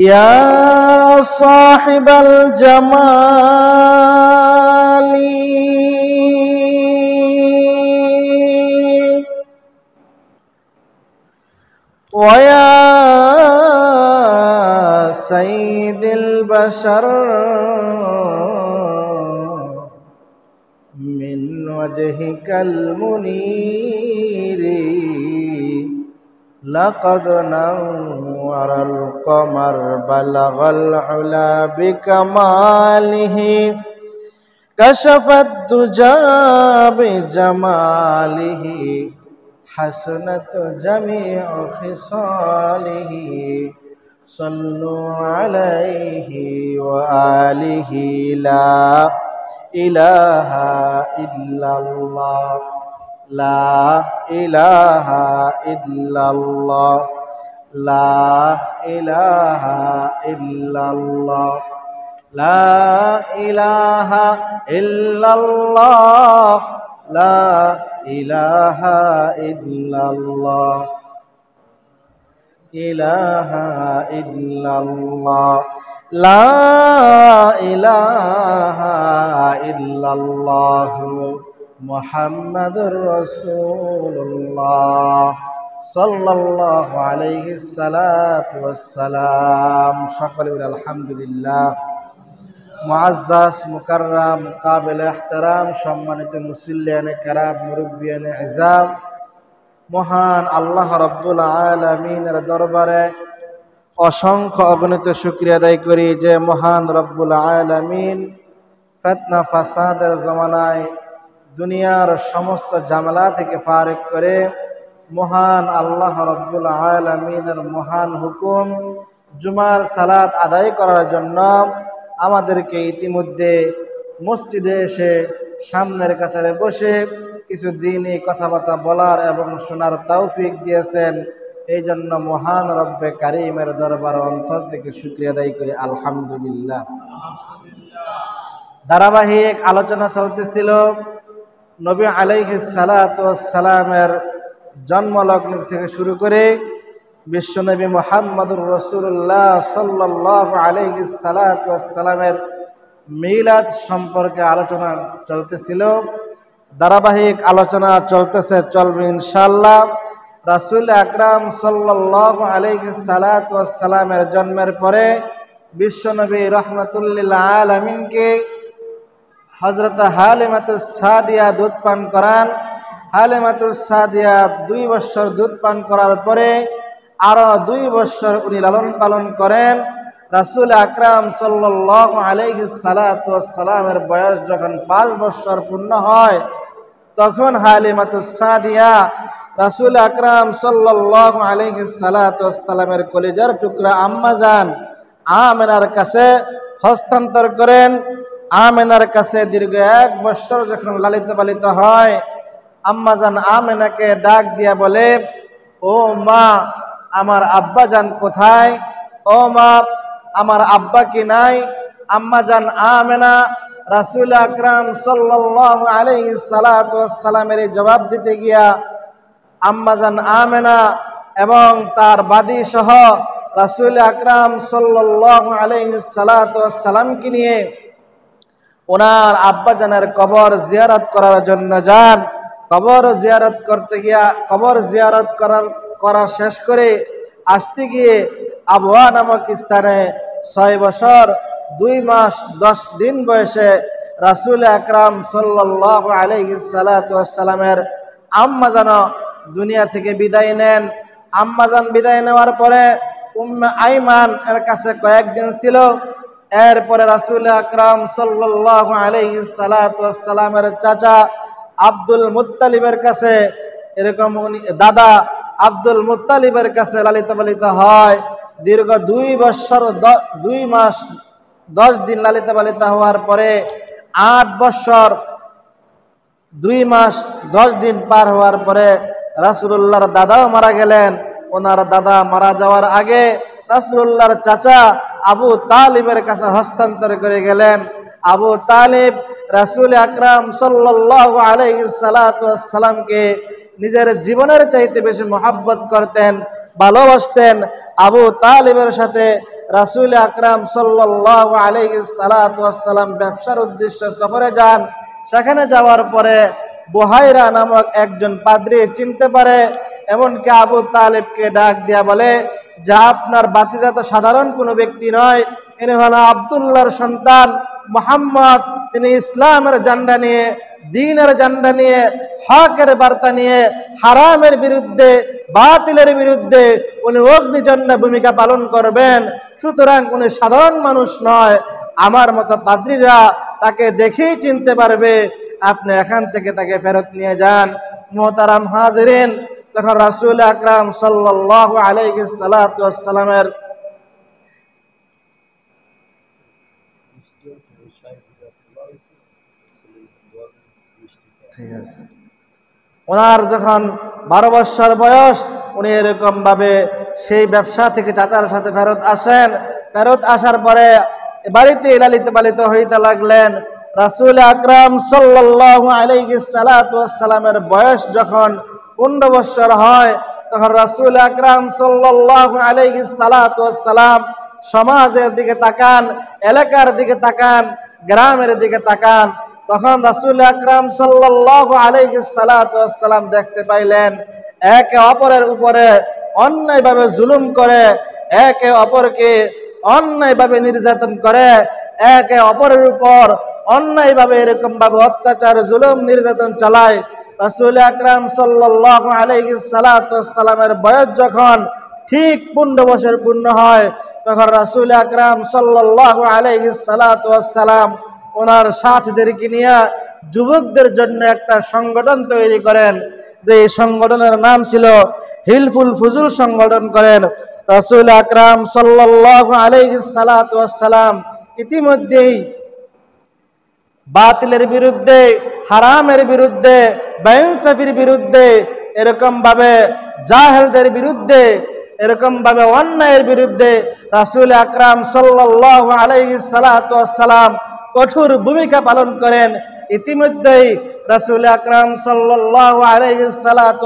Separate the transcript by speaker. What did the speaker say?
Speaker 1: يا صاحب الجمال ويا سيد البشر من وجهك المنير لقد نور القمر بلغ العلا بكماله كشف الدجى بجماله حسنت جميع خصاله صلوا عليه وآله لا إله إلا الله لا إله إلا الله لا إله إلا الله لا إله إلا الله لا إله إلا الله إله إلا الله لا إله إلا الله محمد رسول الله صلى الله عليه الصلاة والسلام সকলে বলি আলহামদুলিল্লাহ। মুআজ্জাজ মুকাররাম কাবিল ইহতিরাম সম্মানিত মুসল্লিয়ানে কেরাম মুরব্বিয়ানে ইজাম, মহান আল্লাহ রাব্বুল আলামিনের দরবারে অসংখ্য অগণিত শুকরিয়া আদায় করি যে মহান রব্বুল আলামিন ফিতনা ফাসাদের জমানায় দুনিয়ার সমস্ত ঝামেলা থেকে ফারিগ করে মহান আল্লাহ রাব্বুল আলামিনের মহান হুকুম জুমার সালাত আদায় করার জন্য আমাদেরকে ইতিমধ্যে মসজিদে এসে সামনের কাতারে বসে কিছু দিনই কথাবার্তা বলার এবং শোনার তৌফিক দিয়েছেন। এই জন্য মহান রব্বে কারিমের দরবার অন্তর থেকে শুকরিয়া আদায় করি আলহামদুলিল্লাহ। ধারাবাহিক আলোচনা চলতেছিল নবী আলাইহিস সালাতু ওয়াস সালামের জন্মলগ্ন থেকে শুরু করে বিশ্বনবী মুহাম্মদুর রাসূলুল্লাহ সাল্লাল্লাহু আলাইহিস সালাতু ওয়াস সালামের মিলাদ সম্পর্কে আলোচনা চলতেছিল। ধারাবাহিক আলোচনা চলবে ইনশাআল্লাহ। রাসূল আকরাম সাল্লাল্লাহু আলাইহিস সালাতু ওয়াস সালামের জন্মের পরে বিশ্বনবী রাহমাতুল লিল আলামিনকে হযরত হালিমাতুস সাদিয়া দুধ পান করান। হালিমাতুস সাদিয়া 2 বছর দুধ পান করার পরে আরো 2 বছর উনি লালন পালন করেন। রাসূল আকরাম সাল্লাল্লাহু আলাইহিস সালাতু ওয়াস সালামের বয়স যখন 5 বছর পূর্ণ হয় তখন হালিমাতুস সাদিয়া রাসূল আকরাম সাল্লাল্লাহু আলাইহিস সালাতু ওয়াস সালামের কলিজার টুকরা আম্মা জান আমেনার কাছে হস্তান্তর করেন। আমেনার কাছে দীর্ঘ 1 বছর যখন লালিত পালিত হয় আম্মা জান আমেনাকে ডাক দিয়া বলে, ও মা আমার আব্বা জান কোথায়? ও মা আমার আব্বা কি নাই? আম্মা জান আমেনা রাসূল আকরাম সাল্লাল্লাহু আলাইহিস সালাতু ওয়াস সালামের জবাব দিতে গিয়া আম্মা জান আমেনা এবং তার বাদী সহ রাসূল আকরাম সাল্লাল্লাহু আলাইহিস সালাতু ওয়াস সালামকে নিয়ে ওনার আব্বা জানের কবর জিয়ারত করার জন্য যান। কবর জিয়ারত করতে গিয়া কবর জিয়ারত করা শেষ করে আসতে গিয়ে আবওয়া নামক স্থানে 6 বছর 2 মাস 10 দিন বয়সে রাসূল আকরাম সাল্লাল্লাহু আলাইহিস সালাতু ওয়াস সালামের আম্মা জান দুনিয়া থেকে বিদায় নেন। আম্মা জান বিদায় নেওয়ার পরে উম্মে আইমান এর কাছে কয়েকদিন ছিল। এরপরে রাসূল আকরাম সাল্লাল্লাহু আলাইহিস সালাতু ওয়াস সালামের চাচা আব্দুল মুত্তালিবের কাছে এরকম উনি দাদা আব্দুল মুত্তালিবের কাছে লালিত পালিত হয়। দীর্ঘ 2 বছর 2 মাস 10 দিন লালিত পালিত হওয়ার পরে 8 বছর 2 মাস 10 দিন পার হওয়ার পরে রাসূলুল্লাহর দাদাও মারা গেলেন। ওনার দাদা মারা যাওয়ার আগে রাসূলুল্লাহর চাচা আবু তালিবের কাছে হস্তান্তর করে গেলেন। আবু তালিব রাসূল আকরাম সাল্লাল্লাহু আলাইহি সাল্লাতুসাল্লামকে নিজের জীবনের চাইতে বেশি মহব্বত করতেন, ভালোবাসতেন। আবু তালিবের সাথে রাসূল আকরাম সাল্লাল্লাহু আলাইহি সাল্লাতু ওয়াসসালাম ব্যবসার উদ্দেশ্যে সফরে যান। সেখানে যাওয়ার পরে বুহাইরা নামক একজন পাদ্রী চিনতে পারে, এমনকি আবু তালিবকে ডাক দিয়া বলে যে আপনার বাতিজা তো সাধারণ কোনো ব্যক্তি নয়, ইনি হলো আব্দুল্লাহর সন্তান মুহাম্মদ। তিনি ইসলামের ঝান্ডা নিয়ে, দ্বীনের ঝান্ডা নিয়ে, হকের বার্তা নিয়ে হারামের বিরুদ্ধে, বাতিলের বিরুদ্ধে উনি অগ্নিঝণ্ডা ভূমিকা পালন করবেন। সুতরাং উনি সাধারণ মানুষ নয়, আমার মতো পাদ্রীরা তাকে দেখেই চিনতে পারবে। আপনি এখান থেকে তাকে ফেরত নিয়ে যান। মুহতারাম হাজিরিন, তখন রাসূল আকরাম সাল্লাল্লাহু আলাইহি সাল্লাতু ওয়াসসালামের ঠিক আছে, ওনার যখন 12 বছর বয়স, উনি এরকম ভাবে সেই ব্যবসা থেকে চাচার সাথে ফেরত আসেন। ফেরত আসার পরে বাড়িতে লালিত পালিত হইতে লাগলেন। রাসূল আকরাম সাল্লাল্লাহু আলাইহি সাল্লাতু ওয়াসসালামের বয়স যখন 15 বছর হয়, তখন রাসূল আকরাম সাল্লাল্লাহু আলাইহি সাল্লাতু ওয়াসসালাম সমাজের দিকে তাকান, এলাকার দিকে তাকান, গ্রামের দিকে তাকান। তখন রাসূল আকরাম সাল্লাল্লাহু আলাইহি সাল্লাতু ওয়াসসালাম দেখতে পাইলেন একে অপরের উপরে অন্যায়ভাবে জুলুম করে, একে অপরকে অন্যায়ভাবে নির্যাতন করে, একে অপরের উপর অন্যায়ভাবে এরকম ভাবে অত্যাচার, জুলুম, নির্যাতন চালায়। রাসূল আকরাম সাল্লাল্লাহু আলাইহি সাল্লাতু ওয়াসসালামের বয়স যখন ঠিক 15 বছর পূর্ণ হয়, তখন রাসূল আকরাম সাল্লাল্লাহু আলাইহি সাল্লাতু ওয়াসসালাম ওনার সাথীদেরকে নিয়ে যুবকদের জন্য একটা সংগঠন তৈরি করেন, যে এই সংগঠনের নাম ছিল হিলফুল ফুজুল সংগঠন করেন। রাসূল আকরাম সাল্লাল্লাহু আলাইহি সাল্লাতু ওয়াসসালাম ইতিমধ্যেই বাতিলের বিরুদ্ধে, হারামের বিরুদ্ধে, বেইনসাফির বিরুদ্ধে, এরকম ভাবে জাহেলদের বিরুদ্ধে, এরকম ভাবে অন্যায়ের বিরুদ্ধে রাসূল আকরাম সাল্লাল্লাহু আলাইহি সাল্লাতু ওয়াসসালাম কঠোর ভূমিকা পালন করেন। ইতিমধ্যেই রাসূল আকরাম সাল্লাল্লাহু আলাইহি সাল্লাতু